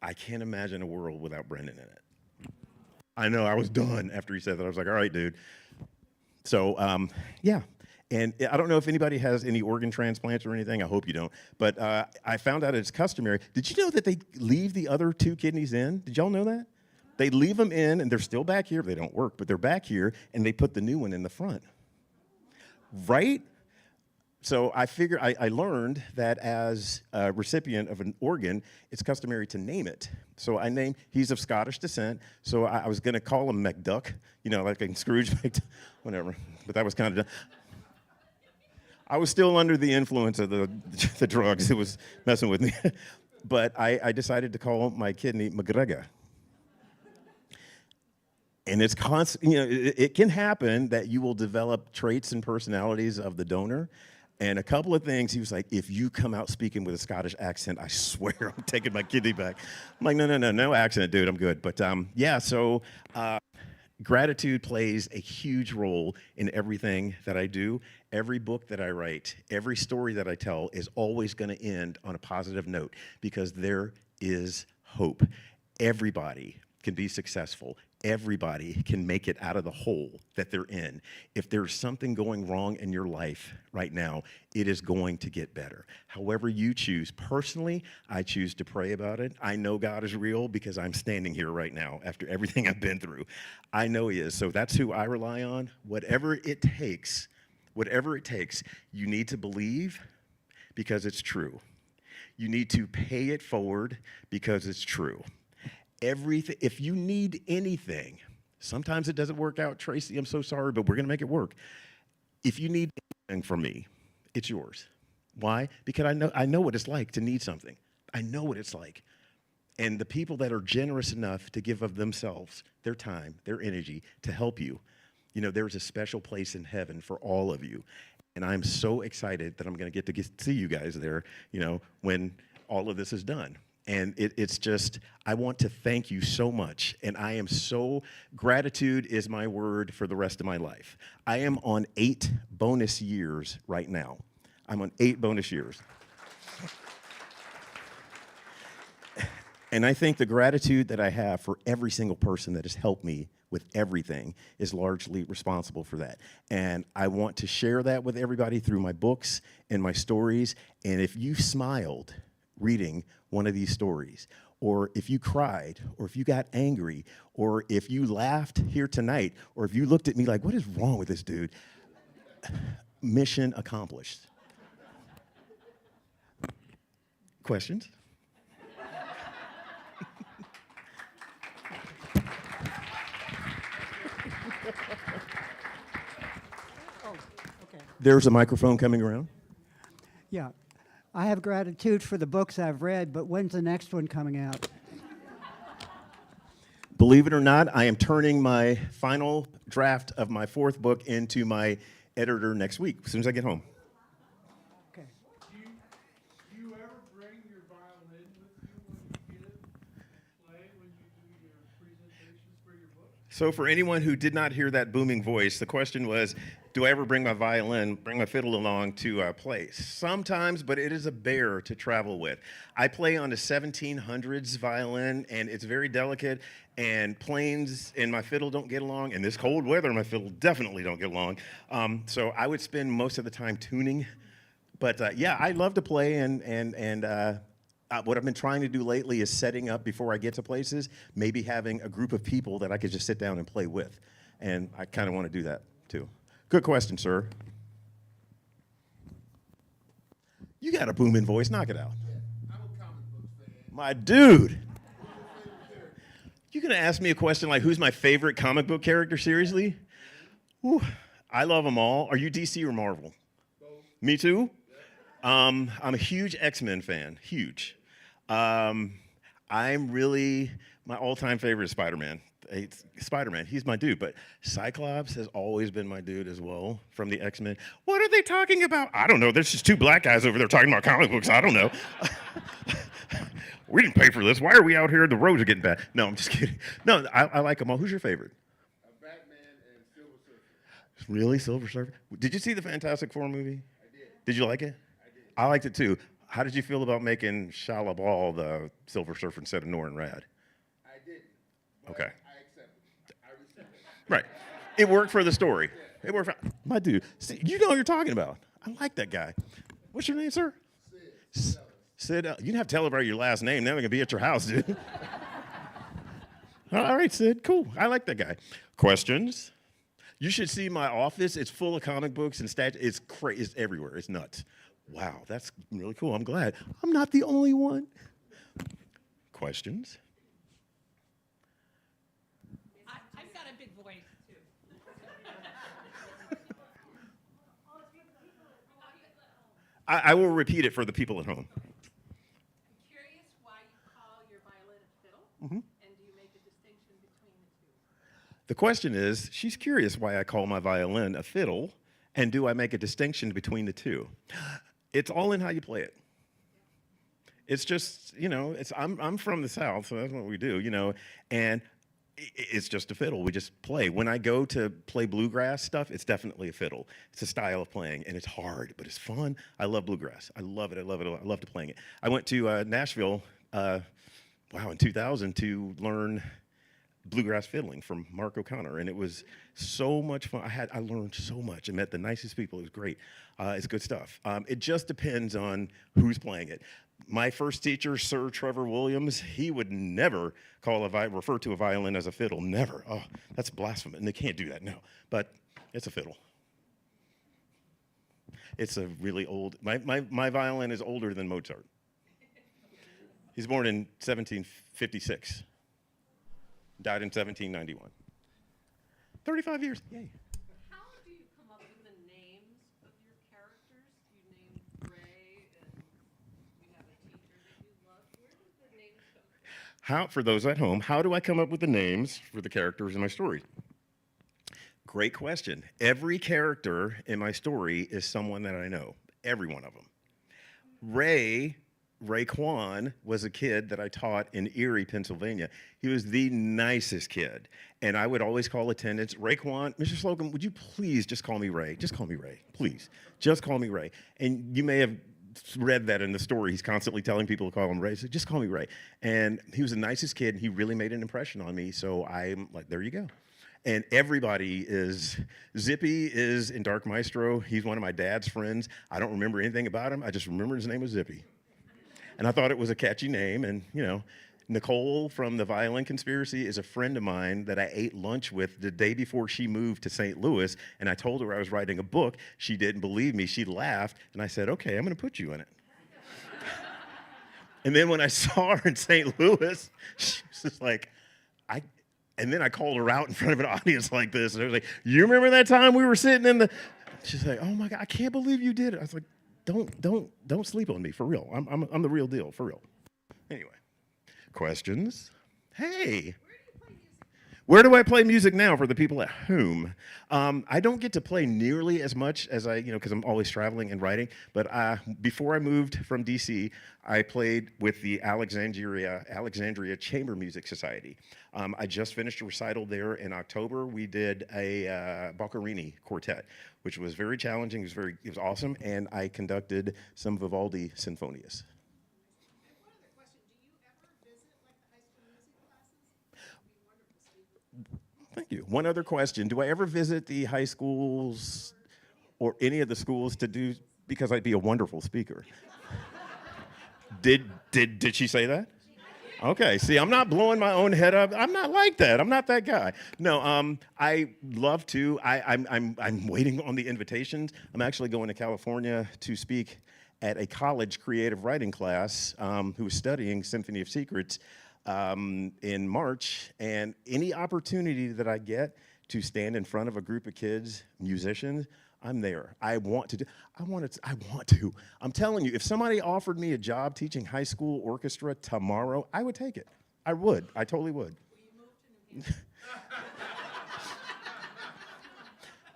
I can't imagine a world without Brendan in it. I know. I was done after he said that. I was like, all right, dude. So, yeah. And I don't know if anybody has any organ transplants or anything. I hope you don't. But I found out it's customary. Did you know that they leave the other two kidneys in? Did y'all know that? They leave them in, and they're still back here. They don't work, but they're back here, and they put the new one in the front. Right? So I learned that as a recipient of an organ, it's customary to name it. So he's of Scottish descent, so I was going to call him McDuck, like in Scrooge, whatever. But that was kind of... I was still under the influence of the drugs. It was messing with me. But I decided to call my kidney McGregor. And it's constant, it can happen that you will develop traits and personalities of the donor. And a couple of things, he was like, if you come out speaking with a Scottish accent, I swear I'm taking my kidney back. I'm like, no accent, dude, I'm good. But so gratitude plays a huge role in everything that I do. Every book that I write, every story that I tell is always going to end on a positive note because there is hope. Everybody can be successful. Everybody can make it out of the hole that they're in. If there's something going wrong in your life right now, it is going to get better. However you choose. Personally, I choose to pray about it. I know God is real because I'm standing here right now after everything I've been through. I know He is, so that's who I rely on. Whatever it takes, you need to believe because it's true. You need to pay it forward because it's true. Everything, if you need anything, sometimes it doesn't work out, Tracy, I'm so sorry, but we're going to make it work. If you need anything from me, it's yours. Why? Because I know what it's like to need something. I know what it's like. And the people that are generous enough to give of themselves, their time, their energy to help you, there's a special place in heaven for all of you. And I'm so excited that I'm going to get to see you guys there, when all of this is done. And it's just, I want to thank you so much. And I am gratitude is my word for the rest of my life. I am on 8 bonus years right now. I'm on 8 bonus years. And I think the gratitude that I have for every single person that has helped me with everything is largely responsible for that. And I want to share that with everybody through my books and my stories. And if you smiled reading one of these stories, or if you cried, or if you got angry, or if you laughed here tonight, or if you looked at me like, what is wrong with this dude? Mission accomplished. Questions? Oh, okay. There's a microphone coming around. Yeah. I have gratitude for the books I've read, but when's the next one coming out? Believe it or not, I am turning my final draft of my 4th book into my editor next week, as soon as I get home. Okay. Do you ever bring your violin with you when you play, when you do your presentations for your book? So for anyone who did not hear that booming voice, the question was, do I ever bring my violin, bring my fiddle along to play? Sometimes, but it is a bear to travel with. I play on a 1700s violin, and it's very delicate, and planes and my fiddle don't get along, and this cold weather, my fiddle definitely don't get along. So I would spend most of the time tuning. But yeah, I love to play, and what I've been trying to do lately is setting up before I get to places, maybe having a group of people that I could just sit down and play with. And I kind of want to do that, too. Good question, sir. You got a booming voice. Knock it out. I'm a comic book fan. My dude. You gonna ask me a question like, who's my favorite comic book character? Seriously? Whew, I love them all. Are you DC or Marvel? Both. Me too. I'm a huge X-Men fan. Huge. I'm really, my all-time favorite is Spider-Man. Spider-Man, he's my dude, but Cyclops has always been my dude as well from the X-Men. What are they talking about? I don't know. There's just 2 black guys over there talking about comic books. I don't know. We didn't pay for this. Why are we out here? The roads are getting bad. No, I'm just kidding. No, I like them all. Who's your favorite? Batman and Silver Surfer. Really? Silver Surfer? Did you see the Fantastic Four movie? I did. Did you like it? I did. I liked it too. How did you feel about making Shia LaBeouf the Silver Surfer instead of Norman Rad? I didn't. But Okay. I accept it. I respect it. Right. It worked for the story. It worked for my dude. See, you know what you're talking about. I like that guy. What's your name, sir? Sid. Sid. You didn't have to tell about your last name. Now we can be at your house, dude. All right, Sid. Cool. I like that guy. Questions? You should see my office. It's full of comic books and statues. It's crazy. It's everywhere. It's nuts. Wow, that's really cool. I'm glad. I'm not the only one. Questions? I've got a big voice, too. I will repeat it for the people at home. I'm curious why you call your violin a fiddle, and do you make a distinction between the two? The question is, she's curious why I call my violin a fiddle, and do I make a distinction between the two? It's all in how you play it. It's just, I'm from the South, so that's what we do, and it's just a fiddle. We just play. When I go to play bluegrass stuff, it's definitely a fiddle. It's a style of playing, and it's hard, but it's fun. I love bluegrass. I love it. I love it. I love playing it. I went to Nashville, in 2000 to learn bluegrass fiddling from Mark O'Connor, and it was so much fun. I learned so much. I met the nicest people. It was great. It's good stuff. It just depends on who's playing it. My first teacher, Sir Trevor Williams, he would never refer to a violin as a fiddle. Never. Oh, that's blasphemous. And they can't do that, no. But it's a fiddle. It's a really old, my violin is older than Mozart. He's born in 1756. Died in 1791. 35 years. Yay. How do you come up with the names of your characters? You named Ray, and you have a teacher that you love. Where did the names come from? For those at home, how do I come up with the names for the characters in my story? Great question. Every character in my story is someone that I know. Every one of them. Raekwon was a kid that I taught in Erie, Pennsylvania. He was the nicest kid. And I would always call attendance, Raekwon, Mr. Slocumb, would you please just call me Ray? Just call me Ray, please. Just call me Ray. And you may have read that in the story. He's constantly telling people to call him Ray. So just call me Ray. And he was the nicest kid. And he really made an impression on me. So I'm like, there you go. And everybody is, Zippy is in Dark Maestro. He's one of my dad's friends. I don't remember anything about him. I just remember his name was Zippy. And I thought it was a catchy name. And, you know, Nicole from the Violin Conspiracy is a friend of mine that I ate lunch with the day before she moved to St. Louis. And I told her I was writing a book. She didn't believe me. She laughed. And I said, okay, I'm going to put you in it. And then when I saw her in St. Louis, she was just like, and then I called her out in front of an audience like this. And I was like, you remember that time we were sitting in the, she's like, oh my God, I can't believe you did it. I was like, don't sleep on me, for real. I'm the real deal, for real. Anyway, questions? Hey. Where do I play music now for the people at home? I don't get to play nearly as much as I, because I'm always traveling and writing. But before I moved from D.C., I played with the Alexandria Chamber Music Society. I just finished a recital there in October. We did a Boccherini quartet, which was very challenging. It was awesome, and I conducted some Vivaldi sinfonias. Thank you. One other question. Do I ever visit the high schools or any of the schools because I'd be a wonderful speaker? Did she say that? Okay, see, I'm not blowing my own head up. I'm not like that. I'm not that guy. No, I love to. I'm waiting on the invitations. I'm actually going to California to speak at a college creative writing class who is studying Symphony of Secrets in March, and any opportunity that I get to stand in front of a group of kids, musicians, I'm there. I want to. I'm telling you, if somebody offered me a job teaching high school orchestra tomorrow, I would take it. I would. I totally would.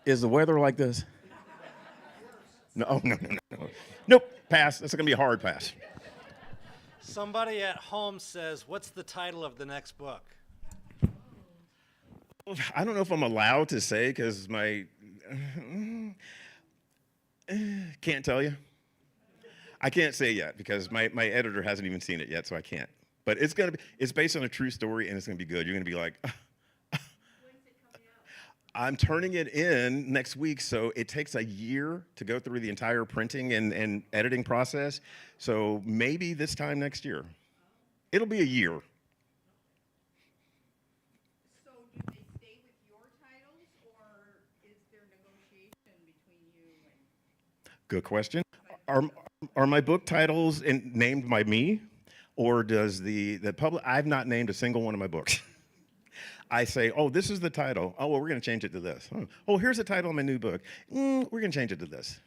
Is the weather like this? No, no. Nope, pass. That's gonna be a hard pass. Somebody at home says, what's the title of the next book? I don't know if I'm allowed to say because can't tell you. I can't say yet because my editor hasn't even seen it yet, so I can't. But it's based on a true story, and it's gonna be good. You're gonna be like, I'm turning it in next week, so it takes a year to go through the entire printing and editing process. So maybe this time next year. It'll be a year. So do they stay with your titles, or is there negotiation between you and? Good question. Are my book titles named by me, or does the public? I've not named a single one of my books. I say, oh, this is the title. Oh, well, we're going to change it to this. Oh, here's the title of my new book. We're going to change it to this.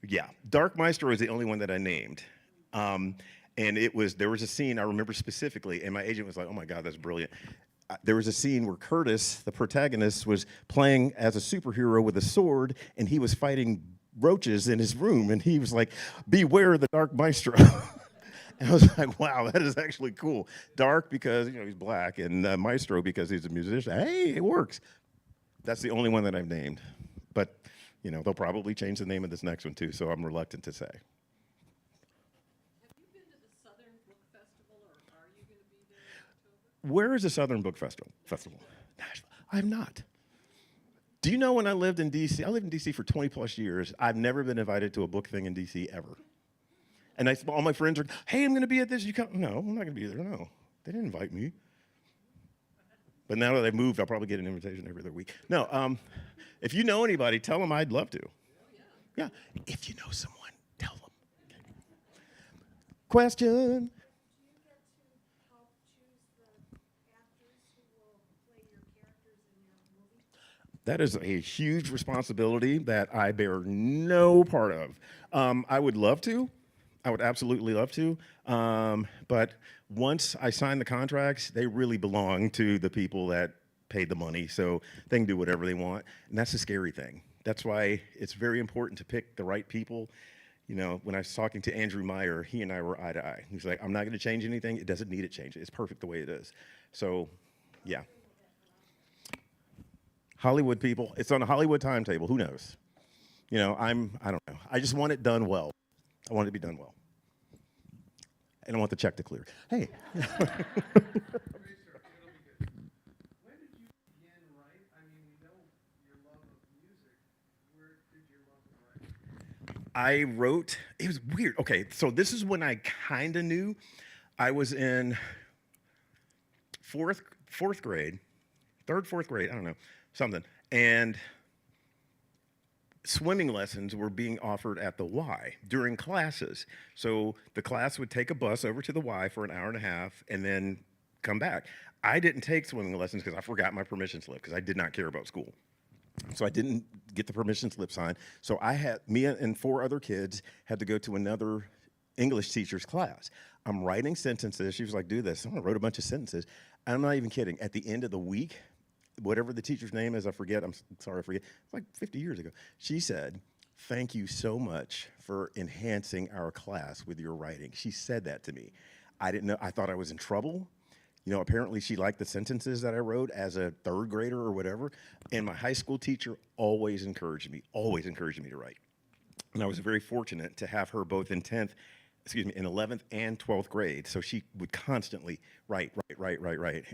Yeah, Dark Maestro is the only one that I named. And there was a scene I remember specifically, and my agent was like, oh my God, that's brilliant. There was a scene where Curtis, the protagonist, was playing as a superhero with a sword, and he was fighting roaches in his room, and he was like, beware the Dark Maestro. And I was like, wow, that is actually cool. Dark because he's black, and Maestro because he's a musician. Hey, it works. That's the only one that I've named. But they'll probably change the name of this next one too, so I'm reluctant to say. Have you been to the Southern Book Festival, or are you going to be there in October? Where is the Southern Book Festival? Nashville. I'm not. Do you know when I lived in D.C.? I lived in D.C. for 20 plus years. I've never been invited to a book thing in D.C. ever. And all my friends are, hey, I'm going to be at this. You come? No, I'm not going to be there. No, they didn't invite me. But now that I've moved, I'll probably get an invitation every other week. No, if you know anybody, tell them I'd love to. Yeah, if you know someone, tell them. Okay. Question. Do you get to help choose the actors who will play your characters in your movie? That is a huge responsibility that I bear no part of. I would love to. I would absolutely love to. But once I sign the contracts, they really belong to the people that paid the money. So they can do whatever they want. And that's the scary thing. That's why it's very important to pick the right people. When I was talking to Andrew Meyer, he and I were eye to eye. He's like, I'm not going to change anything. It doesn't need to change. It's perfect the way it is. So, yeah. Hollywood people, it's on a Hollywood timetable. Who knows? I don't know. I just want it done well. I want it to be done well. And I want the check to clear. Hey. When did you begin I wrote, it was weird. Okay, so this is when I kind of knew. I was in fourth grade, fourth grade, I don't know, something. And swimming lessons were being offered at the Y during classes. So the class would take a bus over to the Y for an hour and a half and then come back. I didn't take swimming lessons because I forgot my permission slip because I did not care about school. So I didn't get the permission slip signed. So me and 4 other kids had to go to another English teacher's class. I'm writing sentences. She was like, do this. I wrote a bunch of sentences. I'm not even kidding. At the end of the week, whatever the teacher's name is, I forget. I'm sorry, I forget. It's like 50 years ago. She said, thank you so much for enhancing our class with your writing. She said that to me. I didn't know. I thought I was in trouble. You know, apparently she liked the sentences that I wrote as a 3rd grader or whatever. And my high school teacher always encouraged me to write. And I was very fortunate to have her both in 11th and 12th grade. So she would constantly write.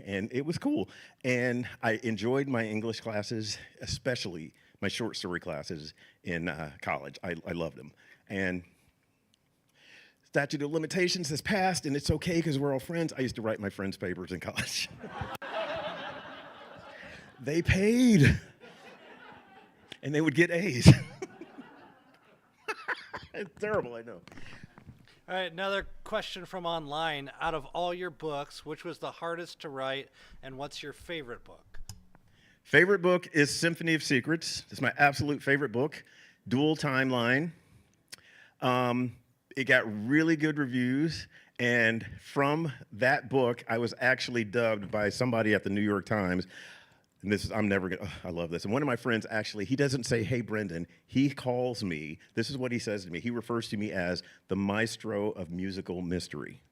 And it was cool. And I enjoyed my English classes, especially my short story classes in college. I loved them. And statute of limitations has passed, and it's okay because we're all friends. I used to write my friends' papers in college. They paid, and they would get A's. It's terrible, I know. All right, another question from online. Out of all your books, which was the hardest to write, and what's your favorite book? Favorite book is Symphony of Secrets. It's my absolute favorite book. Dual timeline. It got really good reviews, and from that book, I was actually dubbed by somebody at the New York Times. And this is, I'm never gonna, I love this. And one of my friends actually, he doesn't say, hey, Brendan, he calls me, this is what he says to me. He refers to me as the maestro of musical mystery.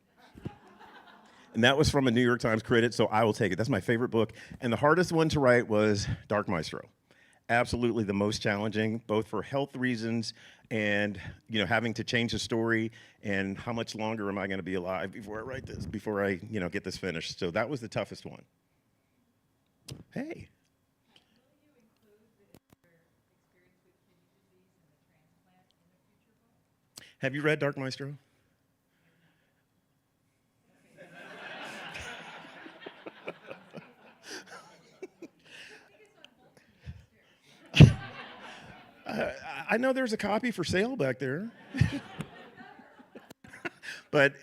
And that was from a New York Times critic, so I will take it. That's my favorite book. And the hardest one to write was Dark Maestro. Absolutely the most challenging, both for health reasons and, you know, having to change the story and how much longer am I going to be alive before I write this, before I, you know, get this finished. So that was the toughest one. Hey. Have you read Dark Maestro? I know there's a copy for sale back there. But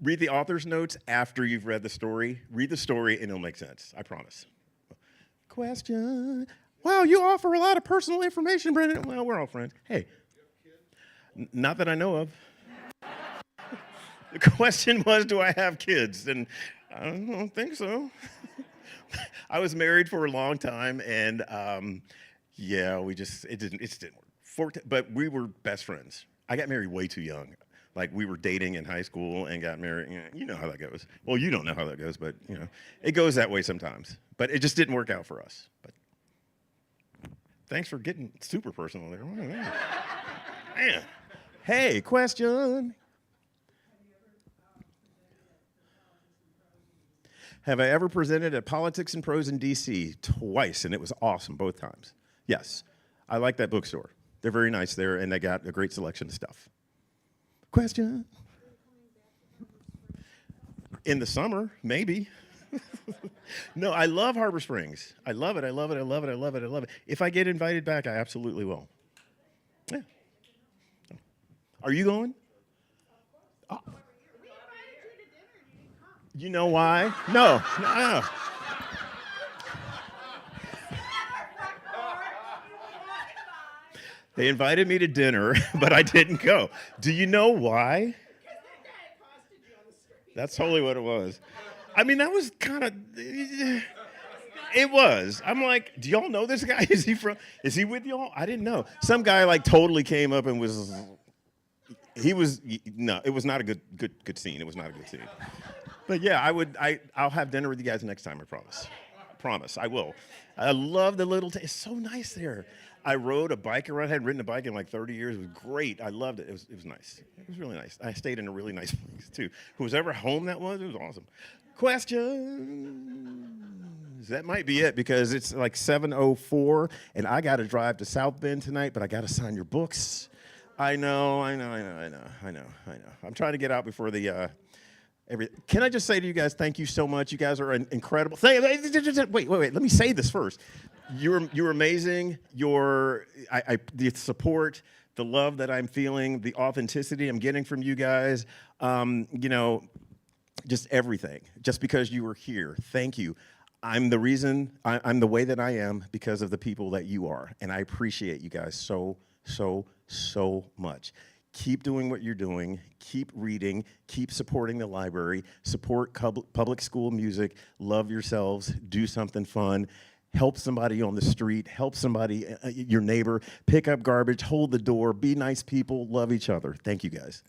read the author's notes after you've read the story. Read the story and it'll make sense, I promise. Question. Wow, you offer a lot of personal information, Brendan. Well, we're all friends. Hey, not that I know of. The question was, do I have kids? And I don't think so. I was married for a long time, and yeah, it didn't work. But we were best friends. I got married way too young. Like, we were dating in high school and got married. You know how that goes. Well, you don't know how that goes, but, you know, it goes that way sometimes. But it just didn't work out for us. But thanks for getting super personal there. Oh, man. Hey, question. Have I ever presented at Politics and Prose in D.C.? Twice, and it was awesome both times. Yes, I like that bookstore. They're very nice there, and they got a great selection of stuff. Question? In the summer, maybe. No, I love Harbor Springs. I love it, I love it, I love it, I love it, I love it. If I get invited back, I absolutely will. Yeah. Are you going? Oh. You know why? No. They invited me to dinner, but I didn't go. Do you know why? That's totally what it was. I mean, that was kind of, it was. I'm like, do y'all know this guy? Is he with y'all? I didn't know. Some guy like totally came up and it was not a good scene. It was not a good scene. But yeah, I'll have dinner with you guys next time, I promise. I promise, I will. I love the little, it's so nice there. I rode a bike around. I hadn't ridden a bike in like 30 years. It was great. I loved it. It was nice. It was really nice. I stayed in a really nice place too. Whoever home that was, it was awesome. Questions? That might be it because it's like 7:04 and I got to drive to South Bend tonight, but I got to sign your books. I know. I'm trying to get out before the Can I just say to you guys, thank you so much. You guys are incredible. Wait. Let me say this first. You're amazing. The support, the love that I'm feeling, the authenticity I'm getting from you guys. Just everything. Just because you were here. Thank you. I'm the reason I'm the way that I am because of the people that you are, and I appreciate you guys so much. Keep doing what you're doing. Keep reading. Keep supporting the library. Support public school music. Love yourselves. Do something fun. Help somebody on the street. Help somebody, your neighbor. Pick up garbage. Hold the door. Be nice people. Love each other. Thank you, guys.